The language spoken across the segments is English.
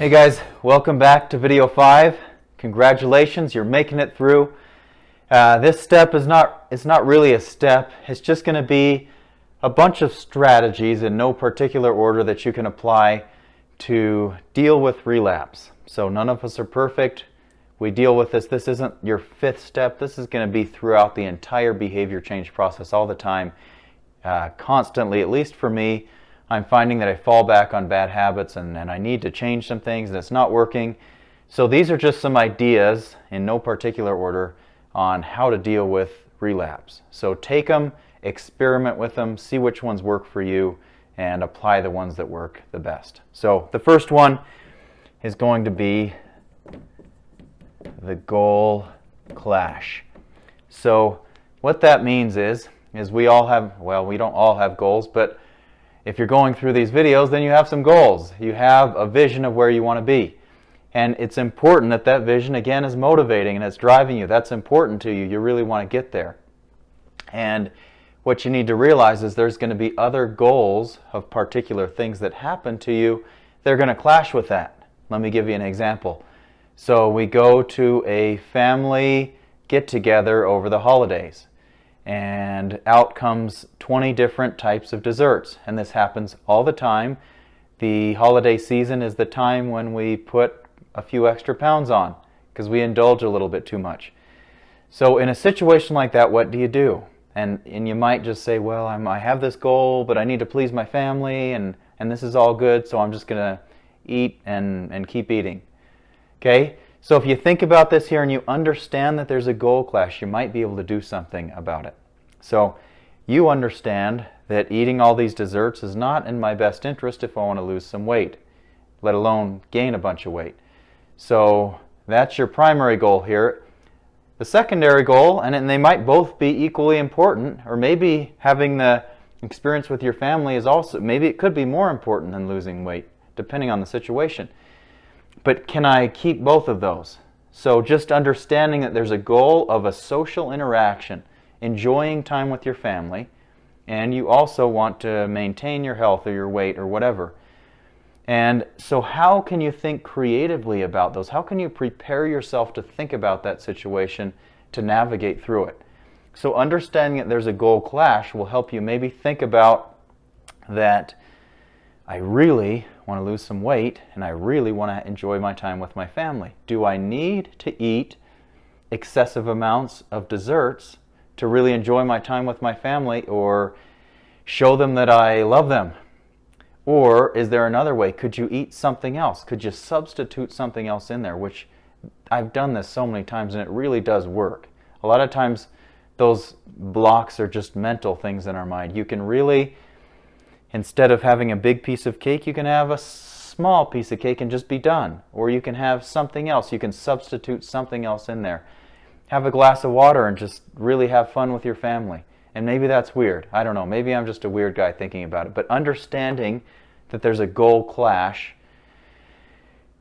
Hey guys, welcome back to video 5. Congratulations, you're making it through. This step is not really a step. It's just going to be a bunch of strategies in no particular order that you can apply to deal with relapse. So none of us are perfect. We deal with this. This isn't your 5th step. This is going to be throughout the entire behavior change process all the time, constantly, at least for me. I'm finding that I fall back on bad habits and I need to change some things and it's not working. So these are just some ideas in no particular order on how to deal with relapse. So take them, experiment with them, see which ones work for you, and apply the ones that work the best. So the first one is going to be the goal clash. So what that means is we all have, well, we don't all have goals, but if you're going through these videos, then you have some goals. You have a vision of where you want to be. And it's important that that vision, again, is motivating and it's driving you. That's important to you. You really want to get there. And what you need to realize is there's going to be other goals of particular things that happen to you. They're going to clash with that. Let me give you an example. So we go to a family get-together over the holidays. And out comes 20 different types of desserts, and this happens all the time. The holiday season is the time when we put a few extra pounds on because we indulge a little bit too much. So in a situation like that, what do you do? And you might just say, well, I have this goal, but I need to please my family, and this is all good, so I'm just going to eat and keep eating. Okay? So if you think about this here and you understand that there's a goal clash, you might be able to do something about it. So you understand that eating all these desserts is not in my best interest if I want to lose some weight, let alone gain a bunch of weight. So that's your primary goal here. The secondary goal, and they might both be equally important, or maybe having the experience with your family is also, maybe it could be more important than losing weight, depending on the situation. But can I keep both of those? So just understanding that there's a goal of a social interaction, enjoying time with your family, and you also want to maintain your health or your weight or whatever. And so how can you think creatively about those? How can you prepare yourself to think about that situation to navigate through it? So understanding that there's a goal clash will help you maybe think about that I really want to lose some weight and I really want to enjoy my time with my family. Do I need to eat excessive amounts of desserts to really enjoy my time with my family or show them that I love them? Or is there another way? Could you eat something else? Could you substitute something else in there? Which I've done this so many times and it really does work. A lot of times those blocks are just mental things in our mind. You can really, instead of having a big piece of cake, you can have a small piece of cake and just be done. Or you can have something else. You can substitute something else in there. Have a glass of water and just really have fun with your family. And maybe that's weird. I don't know. Maybe I'm just a weird guy thinking about it. But understanding that there's a goal clash,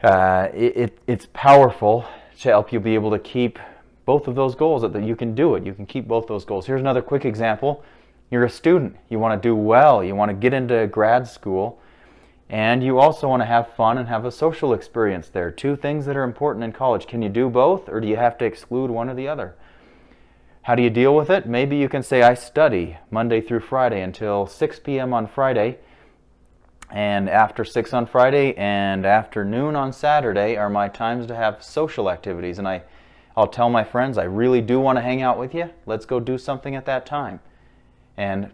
it's powerful to help you be able to keep both of those goals, that you can do it. You can keep both those goals. Here's another quick example. You're a student. You want to do well. You want to get into grad school. And you also want to have fun and have a social experience there. 2 things that are important in college. Can you do both, or do you have to exclude one or the other? How do you deal with it? Maybe you can say, I study Monday through Friday until 6 p.m. on Friday. And after 6 on Friday and afternoon on Saturday are my times to have social activities. And I'll tell my friends, I really do want to hang out with you. Let's go do something at that time. And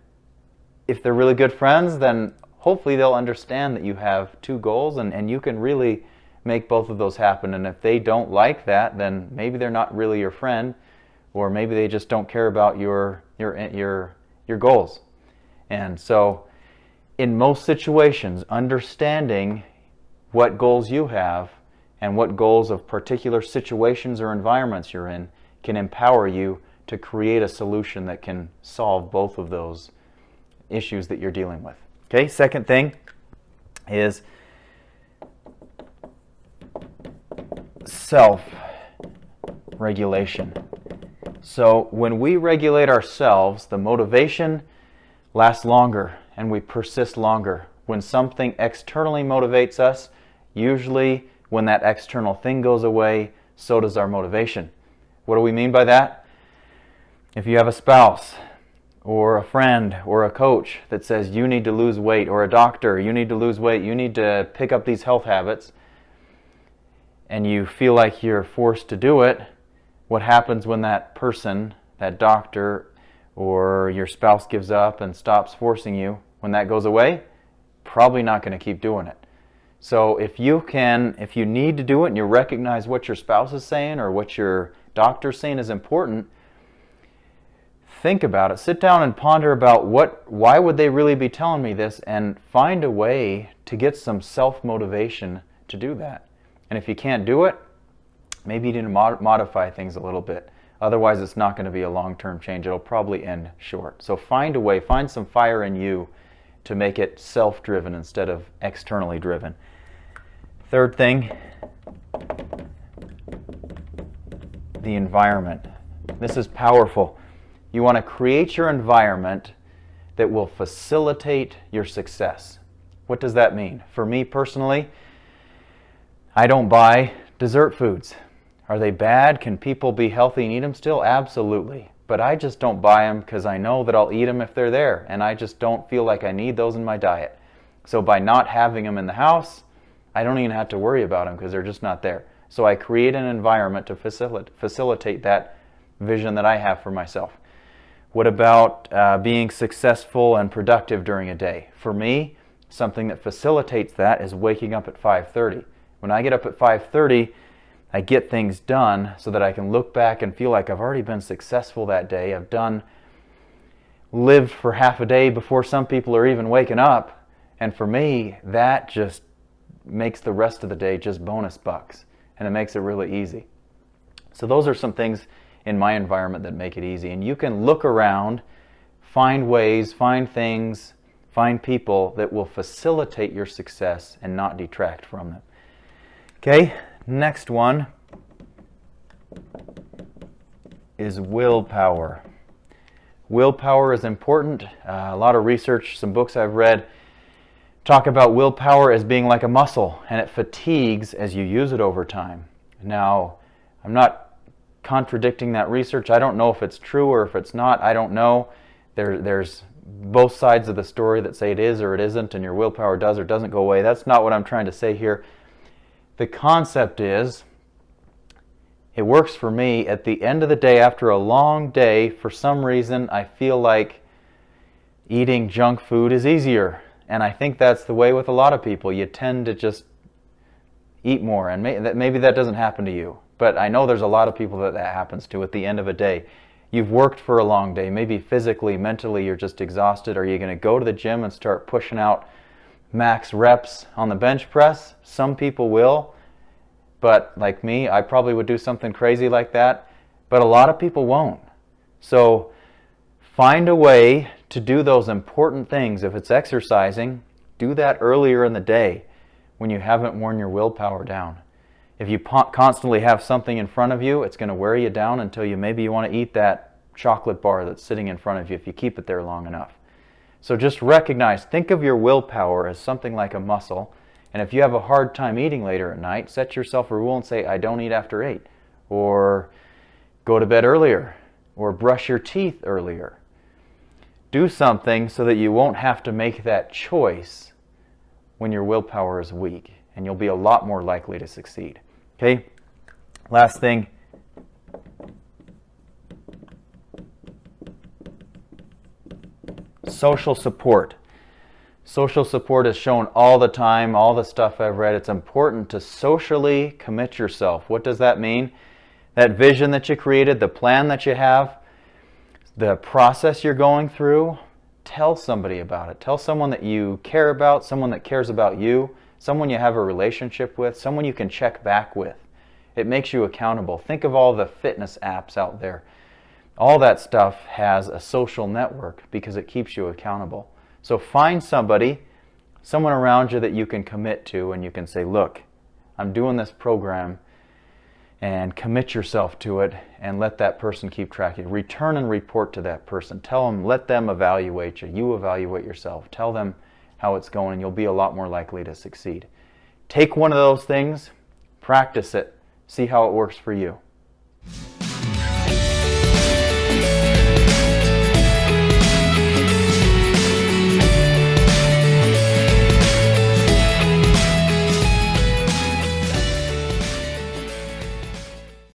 if they're really good friends, then hopefully they'll understand that you have 2 goals and you can really make both of those happen. And if they don't like that, then maybe they're not really your friend, or maybe they just don't care about your goals. And so in most situations, understanding what goals you have and what goals of particular situations or environments you're in can empower you to create a solution that can solve both of those issues that you're dealing with. Okay, second thing is self-regulation. So when we regulate ourselves, the motivation lasts longer and we persist longer. When something externally motivates us, usually when that external thing goes away, so does our motivation. What do we mean by that? If you have a spouse or a friend or a coach that says you need to lose weight, or a doctor, you need to lose weight, you need to pick up these health habits, and you feel like you're forced to do it, what happens when that person, that doctor, or your spouse gives up and stops forcing you? When that goes away, probably not going to keep doing it. So if you need to do it and you recognize what your spouse is saying or what your doctor's saying is important, think about it. Sit down and ponder about why would they really be telling me this, and find a way to get some self-motivation to do that. And if you can't do it, maybe you need to modify things a little bit. Otherwise, it's not going to be a long-term change. It'll probably end short. So find a way, find some fire in you to make it self-driven instead of externally driven. Third thing, the environment. This is powerful. You want to create your environment that will facilitate your success. What does that mean? For me personally, I don't buy dessert foods. Are they bad? Can people be healthy and eat them still? Absolutely. But I just don't buy them because I know that I'll eat them if they're there, and I just don't feel like I need those in my diet. So by not having them in the house, I don't even have to worry about them because they're just not there. So I create an environment to facilitate that vision that I have for myself. What about being successful and productive during a day? For me, something that facilitates that is waking up at 5:30. When I get up at 5:30, I get things done so that I can look back and feel like I've already been successful that day. I've lived for half a day before some people are even waking up. And for me, that just makes the rest of the day just bonus bucks. And it makes it really easy. So those are some things in my environment that make it easy. And you can look around, find ways, find things, find people that will facilitate your success and not detract from them. Okay? Next one is willpower. Willpower is important. A lot of research, some books I've read, talk about willpower as being like a muscle, and it fatigues as you use it over time. Now, I'm not contradicting that research. I don't know if it's true or if it's not. I don't know. There's both sides of the story that say it is or it isn't, and your willpower does or doesn't go away. That's not what I'm trying to say here. The concept is, it works for me. At the end of the day, after a long day, for some reason, I feel like eating junk food is easier. And I think that's the way with a lot of people. You tend to just eat more. And maybe that doesn't happen to you. But I know there's a lot of people that happens to at the end of a day. You've worked for a long day. Maybe physically, mentally, you're just exhausted. Are you going to go to the gym and start pushing out max reps on the bench press? Some people will, but like me, I probably would do something crazy like that, but a lot of people won't. So find a way to do those important things. If it's exercising, do that earlier in the day when you haven't worn your willpower down. If you constantly have something in front of you, it's going to wear you down until maybe you want to eat that chocolate bar that's sitting in front of you if you keep it there long enough. So just recognize, think of your willpower as something like a muscle. And if you have a hard time eating later at night, set yourself a rule and say, I don't eat after 8. Or go to bed earlier. Or brush your teeth earlier. Do something so that you won't have to make that choice when your willpower is weak. And you'll be a lot more likely to succeed. Okay? Last thing. Social support. Social support is shown all the time, all the stuff I've read. It's important to socially commit yourself. What does that mean? That vision that you created, the plan that you have, the process you're going through, tell somebody about it. Tell someone that you care about, someone that cares about you, someone you have a relationship with, someone you can check back with. It makes you accountable. Think of all the fitness apps out there. All that stuff has a social network because it keeps you accountable. So find somebody, someone around you that you can commit to, and you can say, look, I'm doing this program, and commit yourself to it and let that person keep track of you. Return and report to that person. Tell them, let them evaluate you. You evaluate yourself. Tell them how it's going, and you'll be a lot more likely to succeed. Take one of those things, Practice it. See how it works for you.